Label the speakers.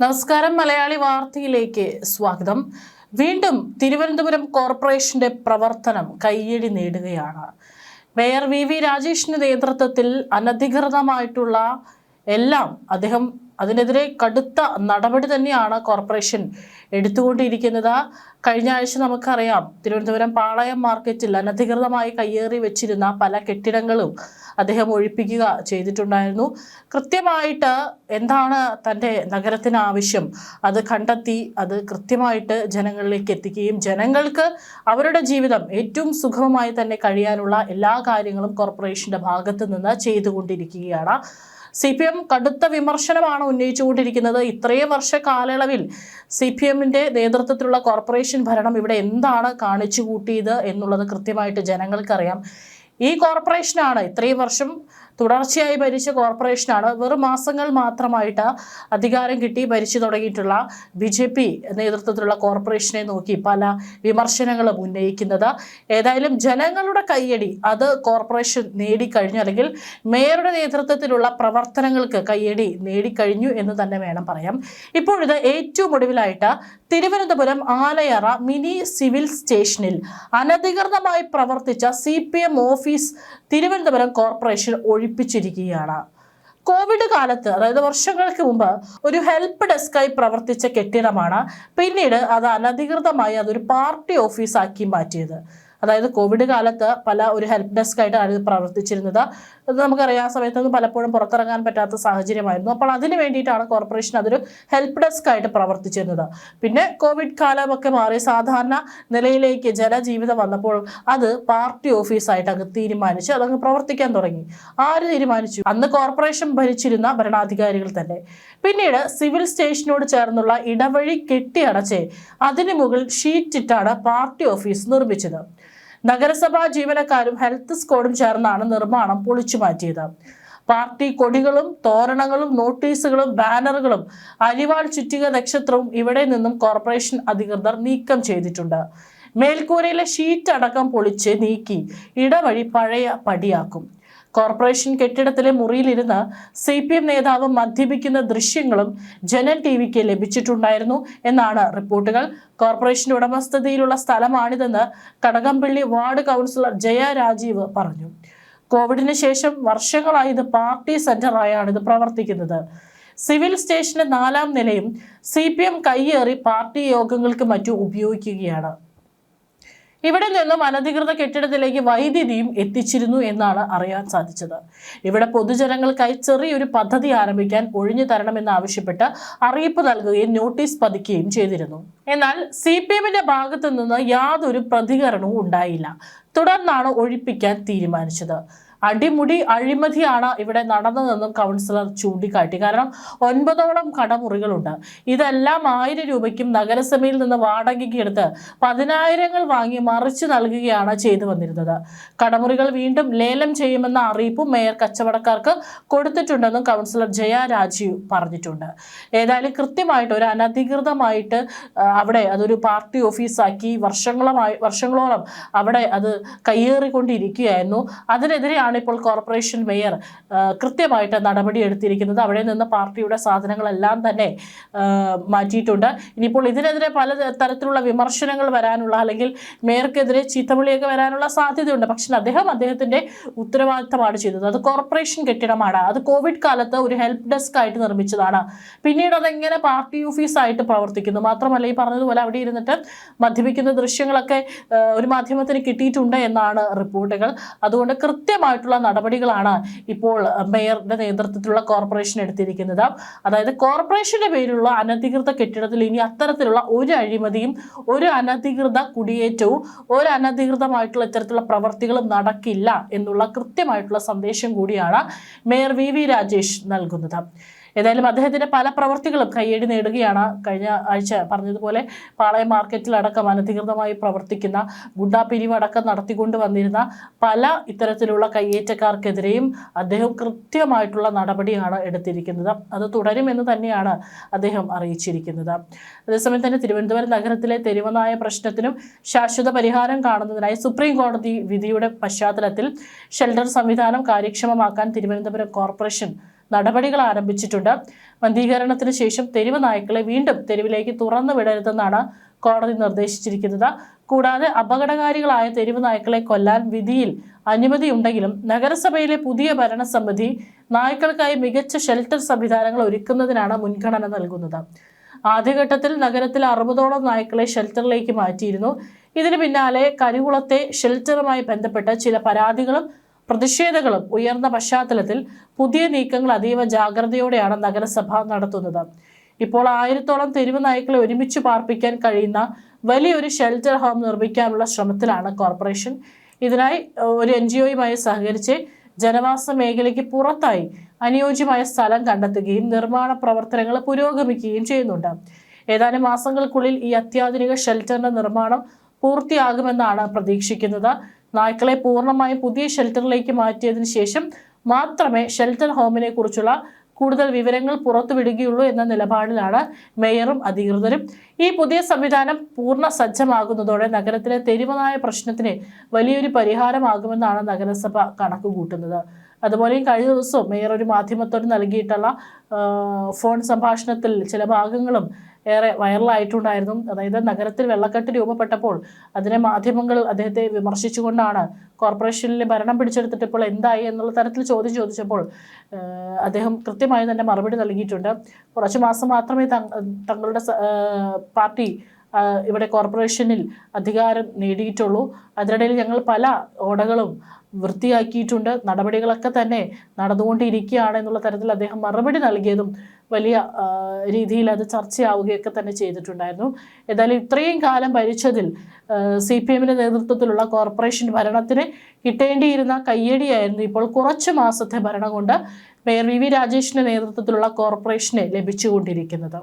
Speaker 1: നമസ്കാരം. മലയാളി വാർത്തയിലേക്ക് സ്വാഗതം. വീണ്ടും തിരുവനന്തപുരം കോർപ്പറേഷന്റെ പ്രവർത്തനം കയ്യടി നേടുകയാണ്. മേയർ വി രാജേഷിന്റെ നേതൃത്വത്തിൽ അനധികൃതമായിട്ടുള്ള എല്ലാം അതിനെതിരെ കടുത്ത നടപടി തന്നെയാണ് കോർപ്പറേഷൻ എടുത്തുകൊണ്ടിരിക്കുന്നത്. കഴിഞ്ഞ ആഴ്ച നമുക്കറിയാം, തിരുവനന്തപുരം പാളയം മാർക്കറ്റിൽ അനധികൃതമായി കയ്യേറി വെച്ചിരുന്ന പല കെട്ടിടങ്ങളും അദ്ദേഹം ഒഴിപ്പിക്കുക ചെയ്തിട്ടുണ്ടായിരുന്നു. കൃത്യമായിട്ട് എന്താണ് തൻ്റെ നഗരത്തിന് ആവശ്യം അത് കണ്ടെത്തി അത് കൃത്യമായിട്ട് ജനങ്ങളിലേക്ക് എത്തിക്കുകയും ജനങ്ങൾക്ക് അവരുടെ ജീവിതം ഏറ്റവും സുഗമമായി തന്നെ കഴിയാനുള്ള എല്ലാ കാര്യങ്ങളും കോർപ്പറേഷന്റെ ഭാഗത്ത് നിന്ന് ചെയ്തുകൊണ്ടിരിക്കുകയാണ്. CPM കടുത്ത വിമർശനമാണ് ഉന്നയിച്ചുകൊണ്ടിരിക്കുന്നത്. ഇത്രയും വർഷ കാലയളവിൽ CPMന്റെ നേതൃത്വത്തിലുള്ള കോർപ്പറേഷൻ ഭരണം ഇവിടെ എന്താണ് കാണിച്ചു കൂട്ടിയത് എന്നുള്ളത് കൃത്യമായിട്ട് ജനങ്ങൾക്കറിയാം. ഈ കോർപ്പറേഷനാണ് ഇത്രയും വർഷം തുടർച്ചയായി ഭരിച്ച കോർപ്പറേഷനാണ് വെറും മാസങ്ങൾ മാത്രമായിട്ട് അധികാരം കിട്ടി ഭരിച്ചു തുടങ്ങിയിട്ടുള്ള BJP നേതൃത്വത്തിലുള്ള കോർപ്പറേഷനെ നോക്കി പല വിമർശനങ്ങളും ഉന്നയിക്കുന്നത്. ഏതായാലും ജനങ്ങളുടെ കയ്യടി അത് കോർപ്പറേഷൻ നേടിക്കഴിഞ്ഞു, അല്ലെങ്കിൽ മേയറുടെ നേതൃത്വത്തിലുള്ള പ്രവർത്തനങ്ങൾക്ക് കയ്യടി നേടിക്കഴിഞ്ഞു എന്ന് തന്നെ വേണം പറയാം. ഇപ്പോഴിത് ഏറ്റവും ഒടുവിലായിട്ട് തിരുവനന്തപുരം ആലയറ മിനി സിവിൽ സ്റ്റേഷനിൽ അനധികൃതമായി പ്രവർത്തിച്ച CPM ഓഫീസ് തിരുവനന്തപുരം കോർപ്പറേഷൻ ഒഴിപ്പിച്ചിരിക്കുകയാണ്. കോവിഡ് കാലത്ത്, അതായത് വർഷങ്ങൾക്ക് മുമ്പ്, ഒരു ഹെൽപ്പ് ഡെസ്കായി പ്രവർത്തിച്ച കെട്ടിടമാണ് പിന്നീട് അത് അനധികൃതമായി അതൊരു പാർട്ടി ഓഫീസാക്കി മാറ്റിയത്. അതായത് കോവിഡ് കാലത്ത് ഒരു ഹെൽപ്പ് ഡെസ്ക് ആയിട്ടാണ് ഇത് പ്രവർത്തിച്ചിരുന്നത്. അത് നമുക്കറിയാം, ആ സമയത്തൊന്നും പലപ്പോഴും പുറത്തിറങ്ങാൻ പറ്റാത്ത സാഹചര്യമായിരുന്നു. അപ്പോൾ അതിന് വേണ്ടിയിട്ടാണ് കോർപ്പറേഷൻ അതൊരു ഹെൽപ്പ് ഡെസ്ക് ആയിട്ട് പ്രവർത്തിച്ചിരുന്നത്. പിന്നെ കോവിഡ് കാലമൊക്കെ മാറി സാധാരണ നിലയിലേക്ക് ജനജീവിതം വന്നപ്പോൾ അത് പാർട്ടി ഓഫീസായിട്ട് അങ്ങ് തീരുമാനിച്ച് അതങ്ങ് പ്രവർത്തിക്കാൻ തുടങ്ങി. ആര് തീരുമാനിച്ചു? അന്ന് കോർപ്പറേഷൻ ഭരിച്ചിരുന്ന ഭരണാധികാരികൾ തന്നെ. പിന്നീട് സിവിൽ സ്റ്റേഷനോട് ചേർന്നുള്ള ഇടവഴി കെട്ടിയടച്ച് അതിന് മുകളിൽ ഷീറ്റ് ഇട്ടാണ് പാർട്ടി ഓഫീസ് നിർമ്മിച്ചത്. നഗരസഭാ ജീവനക്കാരും ഹെൽത്ത് സ്ക്വാഡും ചേർന്നാണ് നിർമ്മാണം പൊളിച്ചു മാറ്റിയത്. പാർട്ടി കൊടികളും തോരണങ്ങളും നോട്ടീസുകളും ബാനറുകളും അരിവാൾ ചുറ്റിക നക്ഷത്രവും ഇവിടെ നിന്നും കോർപ്പറേഷൻ അധികൃതർ നീക്കം ചെയ്തിട്ടുണ്ട്. മേൽക്കൂരയിലെ ഷീറ്റ് അടക്കം പൊളിച്ച് നീക്കി ഇടവഴി പഴയ പടിയാക്കും. കോർപ്പറേഷൻ കെട്ടിടത്തിലെ മുറിയിലിരുന്ന് CPM നേതാവ് മദ്യപിക്കുന്ന ദൃശ്യങ്ങളും ജനൻ TVക്ക് ലഭിച്ചിട്ടുണ്ടായിരുന്നു എന്നാണ് റിപ്പോർട്ടുകൾ. കോർപ്പറേഷൻ ഉടമസ്ഥതയിലുള്ള സ്ഥലമാണിതെന്ന് കടകംപള്ളി വാർഡ് കൗൺസിലർ ജയ രാജീവ് പറഞ്ഞു. കോവിഡിന് ശേഷം വർഷങ്ങളായി ഇത് പാർട്ടി സെന്ററായാണ് ഇത് പ്രവർത്തിക്കുന്നത്. സിവിൽ സ്റ്റേഷന്റെ 4ാം നിലയും CPM കയ്യേറി പാർട്ടി യോഗങ്ങൾക്ക് മറ്റും ഉപയോഗിക്കുകയാണ്. ഇവിടെ നിന്നും അനധികൃത കെട്ടിടത്തിലേക്ക് വൈദ്യുതിയും എത്തിച്ചിരുന്നു എന്നാണ് അറിയാൻ സാധിച്ചത്. ഇവിടെ പൊതുജനങ്ങൾക്കായി ചെറിയൊരു പദ്ധതി ആരംഭിക്കാൻ ഒഴിഞ്ഞു തരണമെന്നാവശ്യപ്പെട്ട് അറിയിപ്പ് നൽകുകയും നോട്ടീസ് പതിക്കുകയും ചെയ്തിരുന്നു. എന്നാൽ CPMന്റെ ഭാഗത്തു നിന്ന് യാതൊരു പ്രതികരണവും ഉണ്ടായില്ല. തുടർന്നാണ് ഒഴിപ്പിക്കാൻ തീരുമാനിച്ചത്. അടിമുടി അഴിമതിയാണ് ഇവിടെ നടന്നതെന്നും കൗൺസിലർ ചൂണ്ടിക്കാട്ടി. കാരണം 9ഓളം കടമുറികളുണ്ട്. ഇതെല്ലാം 1000 രൂപയ്ക്കും നഗരസഭയിൽ നിന്ന് വാടകയ്ക്ക് എടുത്ത് 10,000 വാങ്ങി മറിച്ചു നൽകുകയാണ് ചെയ്തു വന്നിരുന്നത്. കടമുറികൾ വീണ്ടും ലേലം ചെയ്യുമെന്ന അറിയിപ്പും മേയർ കച്ചവടക്കാർക്ക് കൊടുത്തിട്ടുണ്ടെന്നും കൗൺസിലർ ജയ രാജീവ് പറഞ്ഞിട്ടുണ്ട്. ഏതായാലും കൃത്യമായിട്ട് ഒരു അനധികൃതമായിട്ട് അവിടെ അതൊരു പാർട്ടി ഓഫീസാക്കി വർഷങ്ങളോളം അവിടെ അത് കയ്യേറിക്കൊണ്ടിരിക്കുകയായിരുന്നു. അതിനെതിരെയാണ് ഇപ്പോൾ കോർപ്പറേഷൻ മേയർ കൃത്യമായിട്ട് നടപടി എടുത്തിരിക്കുന്നത്. അവിടെ നിന്ന് പാർട്ടിയുടെ സാധനങ്ങളെല്ലാം തന്നെ മാറ്റിയിട്ടുണ്ട്. ഇനിയിപ്പോൾ ഇതിനെതിരെ പല തരത്തിലുള്ള വിമർശനങ്ങൾ വരാനുള്ള, അല്ലെങ്കിൽ മേയർക്കെതിരെ ചീത്തവിളിയൊക്കെ വരാനുള്ള സാധ്യതയുണ്ട്. പക്ഷേ അദ്ദേഹത്തിന്റെ ഉത്തരവാദിത്തമാണ് ചെയ്തത്. അത് കോർപ്പറേഷൻ കെട്ടിടമാണ്. അത് കോവിഡ് കാലത്ത് ഒരു ഹെൽപ്പ് ഡെസ്ക് ആയിട്ട് നിർമ്മിച്ചതാണ്. പിന്നീട് അതെങ്ങനെ പാർട്ടി ഓഫീസായിട്ട് പ്രവർത്തിക്കുന്നു? മാത്രമല്ല, ഈ പറഞ്ഞതുപോലെ അവിടെ ഇരുന്നിട്ട് മദ്യപിക്കുന്ന ദൃശ്യങ്ങളൊക്കെ ഒരു മാധ്യമത്തിന് കിട്ടിയിട്ടുണ്ട് എന്നാണ് റിപ്പോർട്ടുകൾ. അതുകൊണ്ട് കൃത്യമായിട്ടുള്ള നടപടികളാണ് ഇപ്പോൾ മേയറുടെ നേതൃത്വത്തിലുള്ള കോർപ്പറേഷൻ എടുത്തിരിക്കുന്നത്. അതായത് കോർപ്പറേഷന്റെ പേരിലുള്ള അനധികൃത കെട്ടിടത്തിൽ ഇനി അത്തരത്തിലുള്ള ഒരു അഴിമതിയും ഒരു അനധികൃത കുടിയേറ്റവും ഒരു അനധികൃതമായിട്ടുള്ള ഇത്തരത്തിലുള്ള പ്രവർത്തികളും നടക്കില്ല എന്നുള്ള കൃത്യമായിട്ടുള്ള സന്ദേശം കൂടിയാണ് മേയർ വി രാജേഷ് നൽകുന്നത്. ഏതായാലും അദ്ദേഹത്തിന്റെ പല പ്രവർത്തികളും കയ്യടി നേടുകയാണ്. കഴിഞ്ഞ ആഴ്ച പറഞ്ഞതുപോലെ പാളയം മാർക്കറ്റിലടക്കം അനധികൃതമായി പ്രവർത്തിക്കുന്ന ഗുണ്ടാ പിരിവടക്കം നടത്തിക്കൊണ്ട് വന്നിരുന്ന പല ഇത്തരത്തിലുള്ള കയ്യേറ്റക്കാർക്കെതിരെയും അദ്ദേഹം കൃത്യമായിട്ടുള്ള നടപടിയാണ് എടുത്തിരിക്കുന്നത്. അത് തുടരുമെന്ന് തന്നെയാണ് അദ്ദേഹം അറിയിച്ചിരിക്കുന്നത്. അതേസമയം തന്നെ തിരുവനന്തപുരം നഗരത്തിലെ തെരുവനായ പ്രശ്നത്തിനും ശാശ്വത പരിഹാരം കാണുന്നതിനായി സുപ്രീം കോടതി വിധിയുടെ പശ്ചാത്തലത്തിൽ ഷെൽട്ടർ സംവിധാനം കാര്യക്ഷമമാക്കാൻ തിരുവനന്തപുരം കോർപ്പറേഷൻ നടപടികൾ ആരംഭിച്ചിട്ടുണ്ട്. വന്ധീകരണത്തിന് ശേഷം തെരുവ് നായ്ക്കളെ വീണ്ടും തെരുവിലേക്ക് തുറന്നു വിടരുതെന്നാണ് കോടതി നിർദ്ദേശിച്ചിരിക്കുന്നത്. കൂടാതെ അപകടകാരികളായ തെരുവ് നായ്ക്കളെ കൊല്ലാൻ വിധിയിൽ അനുമതിയുണ്ടെങ്കിലും നഗരസഭയിലെ പുതിയ ഭരണസമിതി നായ്ക്കൾക്കായി മികച്ച ഷെൽട്ടർ സംവിധാനങ്ങൾ ഒരുക്കുന്നതിനാണ് മുൻഗണന നൽകുന്നത്. ആദ്യഘട്ടത്തിൽ നഗരത്തിൽ 60ഓളം നായ്ക്കളെ ഷെൽട്ടറിലേക്ക് മാറ്റിയിരുന്നു. ഇതിന് പിന്നാലെ കരികുളത്തെ ഷെൽട്ടറുമായി ബന്ധപ്പെട്ട ചില പരാതികളും പ്രതിഷേധങ്ങളും ഉയർന്ന പശ്ചാത്തലത്തിൽ പുതിയ നീക്കങ്ങൾ അതീവ ജാഗ്രതയോടെയാണ് നഗരസഭ നടത്തുന്നത്. ഇപ്പോൾ 1000ഓളം തെരുവ് നായ്ക്കളെ ഒരുമിച്ച് പാർപ്പിക്കാൻ കഴിയുന്ന വലിയൊരു ഷെൽട്ടർ ഹോം നിർമ്മിക്കാനുള്ള ശ്രമത്തിലാണ് കോർപ്പറേഷൻ. ഇതിനായി ഒരു NGOയുമായി സഹകരിച്ച് ജനവാസ മേഖലയ്ക്ക് പുറത്തായി അനുയോജ്യമായ സ്ഥലം കണ്ടെത്തുകയും നിർമ്മാണ പ്രവർത്തനങ്ങൾ പുരോഗമിക്കുകയും ചെയ്യുന്നുണ്ട്. ഏതാനും മാസങ്ങൾക്കുള്ളിൽ ഈ അത്യാധുനിക ഷെൽട്ടറിന്റെ നിർമ്മാണം പൂർത്തിയാകുമെന്നാണ് പ്രതീക്ഷിക്കുന്നത്. നായ്ക്കളെ പൂർണ്ണമായും പുതിയ ഷെൽട്ടറിലേക്ക് മാറ്റിയതിനു ശേഷം മാത്രമേ ഷെൽട്ടർ ഹോമിനെ കുറിച്ചുള്ള കൂടുതൽ വിവരങ്ങൾ പുറത്തുവിടുകയുള്ളൂ എന്ന നിലപാടിലാണ് മേയറും അധികൃതരും. ഈ പുതിയ സംവിധാനം പൂർണ്ണ സജ്ജമാകുന്നതോടെ നഗരത്തിലെ തെരുവുനായ പ്രശ്നത്തിന് വലിയൊരു പരിഹാരമാകുമെന്നാണ് നഗരസഭ കണക്കുകൂട്ടുന്നത്. അതുപോലെ കഴിഞ്ഞ ദിവസവും മേയർ ഒരു മാധ്യമത്തോട് നൽകിയിട്ടുള്ള ഫോൺ സംഭാഷണത്തിൽ ചില ഭാഗങ്ങളും ഏറെ വൈറലായിട്ടുണ്ടായിരുന്നു. അതായത് നഗരത്തിൽ വെള്ളക്കെട്ട് രൂപപ്പെട്ടപ്പോൾ അതിനെ മാധ്യമങ്ങൾ അദ്ദേഹത്തെ വിമർശിച്ചുകൊണ്ടാണ് കോർപ്പറേഷനിൽ ഭരണം പിടിച്ചെടുത്തിട്ട് ഇപ്പോൾ എന്തായി എന്നുള്ള തരത്തിൽ ചോദ്യം ചോദിച്ചപ്പോൾ അദ്ദേഹം കൃത്യമായി തന്നെ മറുപടി നൽകിയിട്ടുണ്ട്. കുറച്ച് മാസം മാത്രമേ തങ്ങളുടെ പാർട്ടി ഇവിടെ കോർപ്പറേഷനിൽ അധികാരം നേടിയിട്ടുള്ളൂ. അതിനിടയിൽ ഞങ്ങൾ പല ഓടകളും വൃത്തിയാക്കിയിട്ടുണ്ട്, നടപടികളൊക്കെ തന്നെ നടന്നുകൊണ്ടിരിക്കുകയാണ് എന്നുള്ള തരത്തിൽ അദ്ദേഹം മറുപടി നൽകിയതും വലിയ രീതിയിൽ അത് ചർച്ചയാവുകയൊക്കെ തന്നെ ചെയ്തിട്ടുണ്ടായിരുന്നു. ഏതായാലും ഇത്രയും കാലം ഭരിച്ചതിൽ CPMന്റെ നേതൃത്വത്തിലുള്ള കോർപ്പറേഷൻ ഭരണത്തിന് കിട്ടേണ്ടിയിരുന്ന കയ്യടിയായിരുന്നു ഇപ്പോൾ കുറച്ച് മാസത്തെ ഭരണം കൊണ്ട് മേയർ VV രാജേഷിന്റെ നേതൃത്വത്തിലുള്ള കോർപ്പറേഷന് ലഭിച്ചുകൊണ്ടിരിക്കുന്നത്.